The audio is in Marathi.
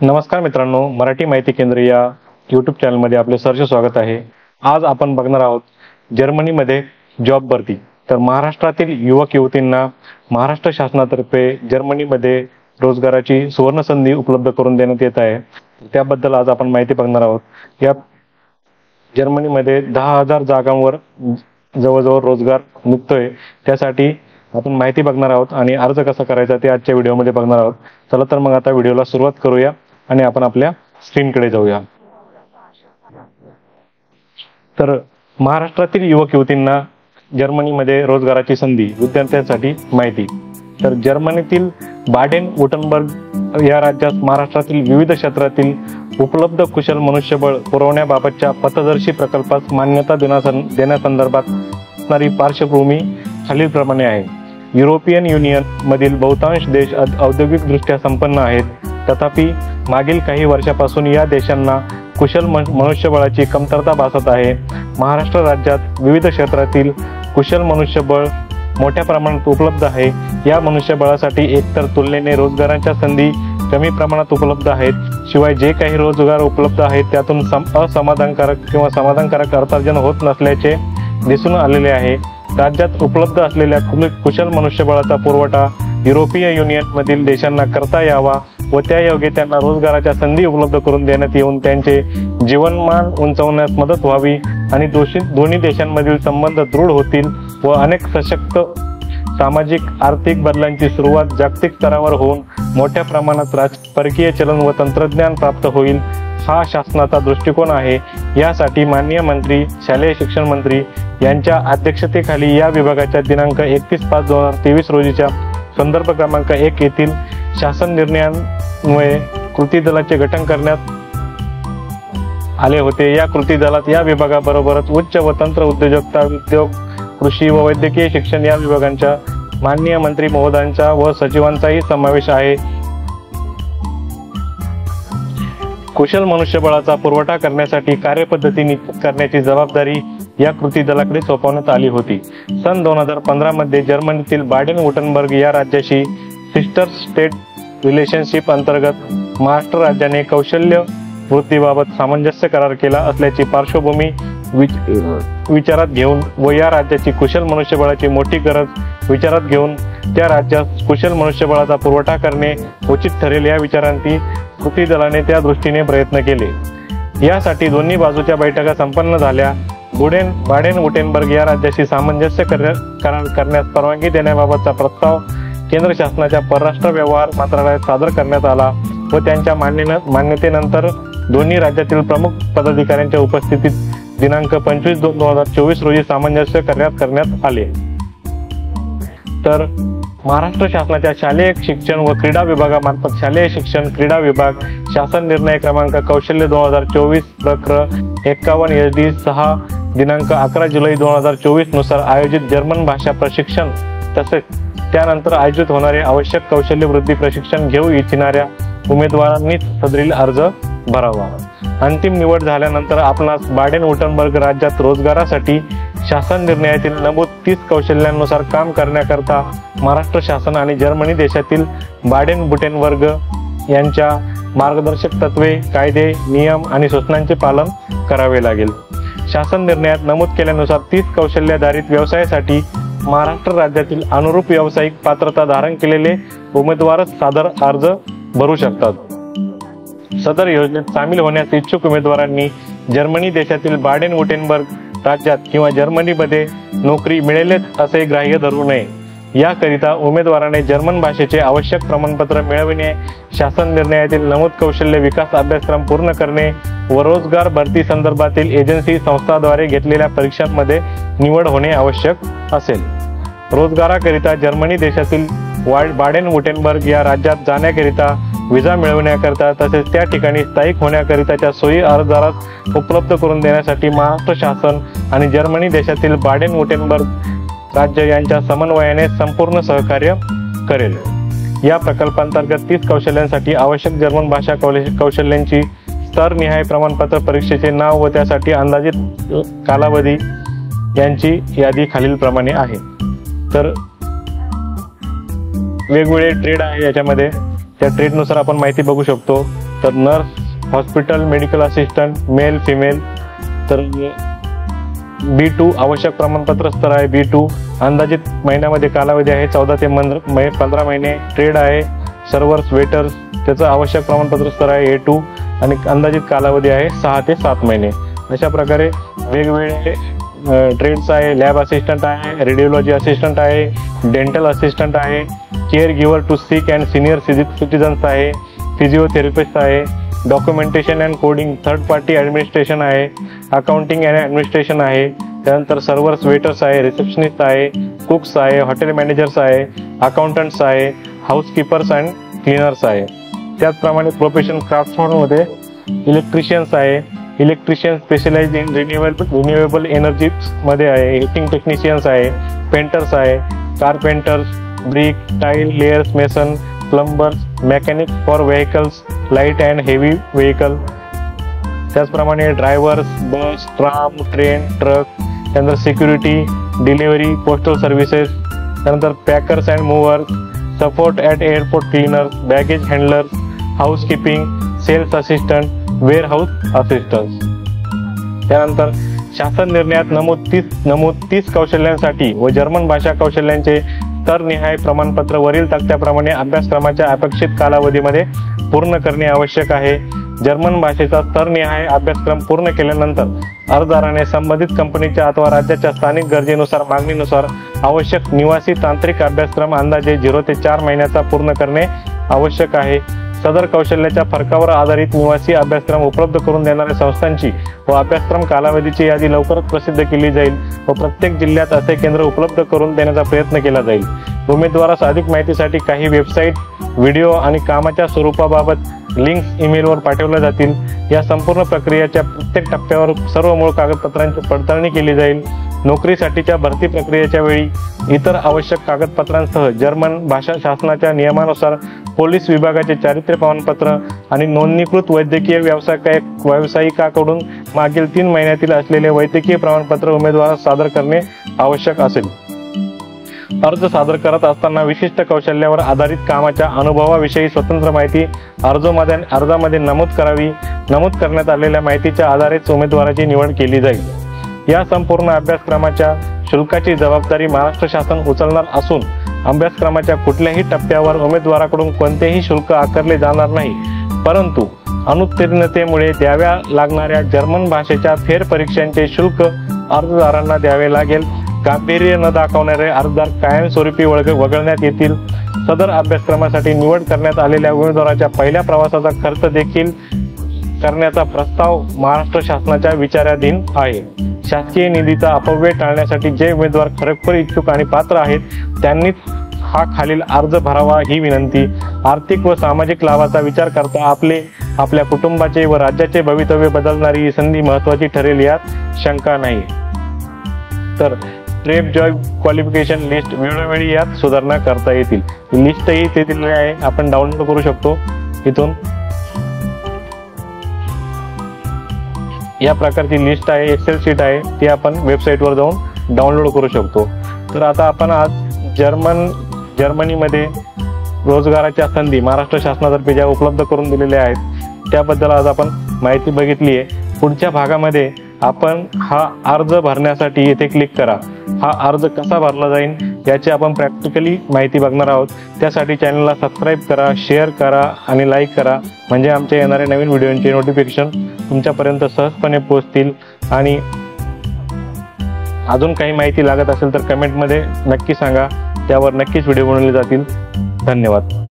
नमस्कार मित्रांनो, मराठी माहिती केंद्र या यूट्यूब चॅनलमध्ये आपले सहर्ष स्वागत आहे। आज आपण बघणार आहोत जर्मनीमध्ये जॉब भरती। तर महाराष्ट्रातील युवक युवतींना महाराष्ट्र शासनातर्फे जर्मनीमध्ये रोजगाराची सुवर्ण संधी उपलब्ध करून देण्यात येत आहे। त्याबद्दल आज आपण माहिती बघणार आहोत। या जर्मनीमध्ये 10,000 जागांवर जवळजवळ रोजगार निघतोय। त्यासाठी आपण माहिती बघणार आहोत आणि अर्ज कसा करायचा ते आजच्या व्हिडिओमध्ये बघणार आहोत। चला तर मग आता व्हिडिओला सुरुवात करूया आणि आपण आपल्या स्क्रीनकडे जाऊया। तर महाराष्ट्रातील युवक युवतींना जर्मनीमध्ये रोजगाराची संधी, विद्यार्थ्यांसाठी माहिती। तर जर्मनीतील बाडेन-वुर्टेंबर्ग या राज्यात महाराष्ट्रातील विविध क्षेत्रातील उपलब्ध कुशल मनुष्यबळ पुरवण्याबाबतच्या पथदर्शी प्रकल्पास मान्यता देण्यासंदर्भात असणारी पार्श्वभूमी खालीलप्रमाणे आहे। युरोपियन युनियन मधील बहुतांश देश औद्योगिकदृष्ट्या संपन्न आहेत, तथापि मागील काही वर्षापासून या देशांना कुशल मनुष्यबळाची कमतरता भासत आहे। महाराष्ट्र राज्यात विविध क्षेत्रातील कुशल मनुष्यबळ मोठ्या प्रमाणात उपलब्ध आहे। या मनुष्यबळासाठी एकतर तुलनेने रोजगारांच्या संधी कमी प्रमाणात उपलब्ध आहेत, शिवाय जे काही रोजगार उपलब्ध आहेत त्यातून समाधानकारक अर्थार्जन होत नसल्याचे दिसून आलेले आहे। राज्यात उपलब्ध असलेल्या कुशल मनुष्यबळाचा पुरवठा युरोपीय युनियन मधील देशांना करता यावा व त्यायोगे त्यांना रोजगाराच्या संधी उपलब्ध करून देण्यात येऊन त्यांचे जीवनमान उंचावण्यास मदत व्हावी आणि दोन्ही देशांमधील संबंध दृढ होतील व अनेक सशक्त सामाजिक आर्थिक बदलांची सुरुवात जागतिक स्तरावर होऊन मोठ्या प्रमाणात परकीय चलन व तंत्रज्ञान प्राप्त होईल, हा शासनाचा दृष्टिकोन आहे। यासाठी माननीय मंत्री, शालेय शिक्षण मंत्री यांच्या अध्यक्षतेखाली या विभागाच्या दिनांक 31/5/2023 रोजीच्या संदर्भ क्रमांक 1 येथील शासन निर्णयान्वये कृती दलाचे गठन करण्यात आले होते। या कृती दलात या विभागाबरोबरच उच्च व तंत्र उद्योजकता, उद्योग, कृषी व वैद्यकीय शिक्षण या विभागांच्या माननीय मंत्री महोदयांचा व सचिवांचाही समावेश आहे। कुशल मनुष्यबळाचा पुरवठा करण्यासाठी कार्यपद्धती निश्चित करण्याची जबाबदारी या कृती दलाकडे सोपवण्यात आली होती। सन 2015 मध्ये जर्मनीतील बाडेन-वुर्टेंबर्ग या राज्याशी सिस्टर स्टेट रिलेशनशिप अंतर्गत महाराष्ट्र राज्याने कौशल्य वृद्धीबाबत सामंजस्य करार केला असल्याची पार्श्वभूमी विचारात घेऊन व या राज्याची कुशल मनुष्यबळाची मोठी गरज विचारात घेऊन त्या राज्यात कुशल मनुष्यबळाचा पुरवठा करणे उचित ठरेल या विचारांती कृती दलाने त्या दृष्टीने प्रयत्न केले। यासाठी दोन्ही बाजूच्या बैठका संपन्न झाल्या। बाडेन-वुर्टेंबर्ग या राज्याशी सामंजस्य करार करण्यास परवानगी देण्याबाबतचा प्रस्ताव केंद्र शासनाच्या परराष्ट्र व्यवहार मंत्रालयात सादर करण्यात आला व त्यांच्या मान्यतेनंतर दोन्ही राज्यातील प्रमुख पदाधिकाऱ्यांच्या उपस्थितीत दिनांक 25/2/2024 रोजी सामंजस्य करार करण्यात आले। तर महाराष्ट्र शासनाच्या शालेय शिक्षण व क्रीडा विभागामार्फत शालेय शिक्षण क्रीडा विभाग शासन निर्णय क्रमांक कौशल्य 2024 प्रक्र 51 SD 6 दिनांक 11 जुलै 2024 नुसार आयोजित जर्मन भाषा प्रशिक्षण तसेच त्यानंतर आयोजित होणारे आवश्यक कौशल्य वृद्धी प्रशिक्षण घेऊ इच्छिणाऱ्या उमेदवारांनीच सदरील अर्ज भरावा। अंतिम निवड झाल्यानंतर आपणास बाडेन-वुर्टेंबर्ग राज्यात रोजगारासाठी शासन निर्णयातील नमूद 30 कौशल्यांनुसार काम करण्याकरता महाराष्ट्र शासन आणि जर्मनी देशातील बाडेन-वुर्टेंबर्ग यांच्या मार्गदर्शक तत्वे, कायदे, नियम आणि सूचनांचे पालन करावे लागेल। शासन निर्णयात नमूद केल्यानुसार 30 कौशल्याधारित व्यवसायासाठी महाराष्ट्र राज्यातील अनुरूप व्यावसायिक पात्रता धारण केलेले उमेदवारच सादर अर्ज भरू शकतात। सदर योजनेत सामील होण्यास इच्छुक उमेदवारांनी जर्मनी देशातील बाडेन-वुर्टेंबर्ग राज्यात किंवा जर्मनीमध्ये नोकरी मिळेलच असे ग्राह्य धरू नये। याकरिता उमेदवाराने जर्मन भाषेचे आवश्यक प्रमाणपत्र मिळविणे, शासन निर्णयातील नमूद कौशल्य विकास अभ्यासक्रम पूर्ण करणे व रोजगार भरती संदर्भातील एजन्सी संस्थाद्वारे घेतलेल्या परीक्षांमध्ये निवड होणे आवश्यक असेल। रोजगाराकरिता जर्मनी देशातील बाडेन-वुर्टेंबर्ग या राज्यात जाण्याकरिता, व्हिसा मिळवण्याकरिता तसेच त्या ठिकाणी स्थायिक होण्याकरिताच्या सोयी अर्जदारास उपलब्ध करून देण्यासाठी महाराष्ट्र शासन आणि जर्मनी देशातील बाडेन-वुर्टेंबर्ग राज्य यांच्या समन्वयाने संपूर्ण सहकार्य करेल। या प्रकल्पांतर्गत 30 कौशल्यांसाठी आवश्यक जर्मन भाषा कौशल्यांची स्तरनिहाय प्रमाणपत्र परीक्षेचे नाव व त्यासाठी अंदाजित कालावधी यांची यादी खालीलप्रमाणे आहे। तर वेगवेगळे ट्रेड आहे याच्यामध्ये, त्या ट्रेडनुसार आपण माहिती बघू शकतो। तर nurse, hospital medical assistant male female. तर B2 आवश्यक प्रमाणपत्र स्तर आहे B2. अंदाजित महिन्यामध्ये कालावधी आहे 14 ते 15 महिने. ट्रेड आहे सर्व्हर्स वेटर्स, त्याचं आवश्यक प्रमाणपत्र स्तर आहे A2 आणि अंदाजित कालावधी आहे 6 ते 7 महिने. अशा प्रकारे वेगवेगळे ट्रेड्स आहे. लॅब असिस्टंट आहे, रेडिओलॉजी असिस्टंट आहे, डेंटल असिस्टंट आहे, caregiver to sick and senior citizens आहे, फिजिओथेरपिस्ट आहे, documentation and coding, third party administration आहे, अकाउंटिंग अँड ॲडमिनिस्ट्रेशन आहे. त्यानंतर सर्व्हर्स वेटर्स आहे, रिसेप्शनिस्ट आहे, कुक्स आहे, हॉटेल मॅनेजर्स आहे, अकाउंटंट्स आहे, हाऊसकीपर्स अँड क्लीनर्स आहे. त्याचप्रमाणे प्रोफेशन क्राफ्ट्समनमध्ये इलेक्ट्रिशियन्स आहे, electrician specialize in renewable energies मध्ये आहे, हीटिंग टेक्निशियन्स आहे, पेंटर्स आहे, carpenters, brick, tile, layers mason, plumbers, mechanic for vehicles, light and heavy vehicle. त्याचप्रमाणे drivers, bus, tram, train, truck. त्यानंतर सिक्युरिटी, डिलिव्हरी, पोस्टल सर्व्हिसेस. त्यानंतर packers and movers, support at airport cleaners, baggage handlers, housekeeping, sales assistant, warehouse assistant. त्यानंतर शासन निर्णयात नमूद 30 कौशल्यांसाठी व जर्मन भाषा कौशल्यांचे स्तरनिहाय प्रमाणपत्र वरील तक्त्याप्रमाणे अभ्यासक्रमाच्या अपेक्षित कालावधीमध्ये पूर्ण करणे आवश्यक आहे. जर्मन भाषेचा स्तरनिहाय अभ्यासक्रम पूर्ण केल्यानंतर अर्जदाराने संबंधित कंपनीच्या अथवा राज्याच्या स्थानिक गरजेनुसार मागणीनुसार आवश्यक निवासी तांत्रिक अभ्यासक्रम अंदाजे 0 ते 4 महिन्याचा पूर्ण करणे आवश्यक आहे. सदर कौशल्याच्या फरकावर आधारित निवासी अभ्यासक्रम उपलब्ध करून देणाऱ्या संस्थांची व अभ्यासक्रम कालावधीची यादी लवकरच प्रसिद्ध केली जाईल व प्रत्येक जिल्ह्यात असे केंद्र उपलब्ध करून देण्याचा प्रयत्न केला जाईल. उमेदवारास अधिक माहितीसाठी काही वेबसाईट, व्हिडिओ आणि कामाच्या स्वरूपाबाबत लिंक्स ईमेलवर पाठवल्या जातील. या संपूर्ण प्रक्रियेच्या प्रत्येक टप्प्यावर सर्व मूळ कागदपत्रांची पडताळणी केली जाईल. नोकरीसाठीच्या भरती प्रक्रियेच्या वेळी इतर आवश्यक कागदपत्रांसह जर्मन भाषा शासनाच्या नियमानुसार पोलीस विभागाचे चारित्र्य प्रमाणपत्र आणि नोंदणीकृत वैद्यकीय व्यावसायिकाकडून मागील 3 महिन्यातील असलेले वैद्यकीय प्रमाणपत्र उमेदवारास सादर करणे आवश्यक असेल. अर्ज सादर करत असताना विशिष्ट कौशल्यावर आधारित कामाच्या अनुभवाविषयी स्वतंत्र माहिती अर्जामध्ये नमूद करावी. नमूद करण्यात आलेल्या माहितीच्या आधारेच उमेदवाराची निवड केली जाईल. या संपूर्ण अभ्यासक्रमाच्या शुल्काची जबाबदारी महाराष्ट्र शासन उचलणार असून अभ्यासक्रमाच्या कुठल्याही टप्प्यावर उमेदवाराकडून कोणतेही शुल्क आकारले जाणार नाही. परंतु अनुत्तीर्णतेमुळे द्याव्या लागणाऱ्या जर्मन भाषेच्या फेरपरीक्षांचे शुल्क अर्जदारांना द्यावे लागेल. गांभीर्य न दाखवणारे अर्जदार कायमस्वरूपी वगळण्यात येतील. सदर अभ्यासक्रमासाठी निवड करण्यात आलेल्या उमेदवाराच्या पहिल्या प्रवासाचा खर्च देखील करण्याचा प्रस्ताव महाराष्ट्र शासनाच्या विचाराधीन आहे. शासकीय निधीचा अपव्यय टाळण्यासाठी जे उमेदवार खरोखर इच्छुक आणि पात्र आहेत त्यांनीच हा खालील अर्ज भरावा ही विनंती. आर्थिक व सामाजिक लाभाचा विचार करता आपल्या कुटुंबाचे व राज्याचे भवितव्य बदलणारी ही संधी महत्त्वाची ठरेल यात शंका नाही. तर ट्रेप जॉब क्वालिफिकेशन लिस्ट वेळोवेळी यात सुधारणा करता येतील. लिस्टही ते दिलेली आहे, आपण डाउनलोड करू शकतो. इथून या प्रकारची लिस्ट आहे, एक्सेल शीट आहे, ती आपण वेबसाईटवर जाऊन डाउनलोड करू शकतो. तर आता आपण आज जर्मनीमध्ये रोजगाराच्या संधी महाराष्ट्र शासनातर्फे ज्या उपलब्ध करून दिलेल्या आहेत त्याबद्दल आज आपण माहिती बघितली आहे. पुढच्या भागामध्ये आपण हा अर्ज भरण्यासाठी येथे क्लिक करा. हा अर्ज कसा भरला जाईल याची आपण प्रॅक्टिकली माहिती बघणार आहोत. त्यासाठी चॅनलला सबस्क्राईब करा, शेअर करा आणि लाईक करा, म्हणजे आमच्या येणाऱ्या नवीन व्हिडिओचे नोटिफिकेशन तुमच्यापर्यंत सहजपणे पोहोचतील. आणि अजून काही माहिती लागत असेल तर कमेंटमध्ये नक्की सांगा, त्यावर नक्कीच व्हिडिओ बनवले जातील. धन्यवाद.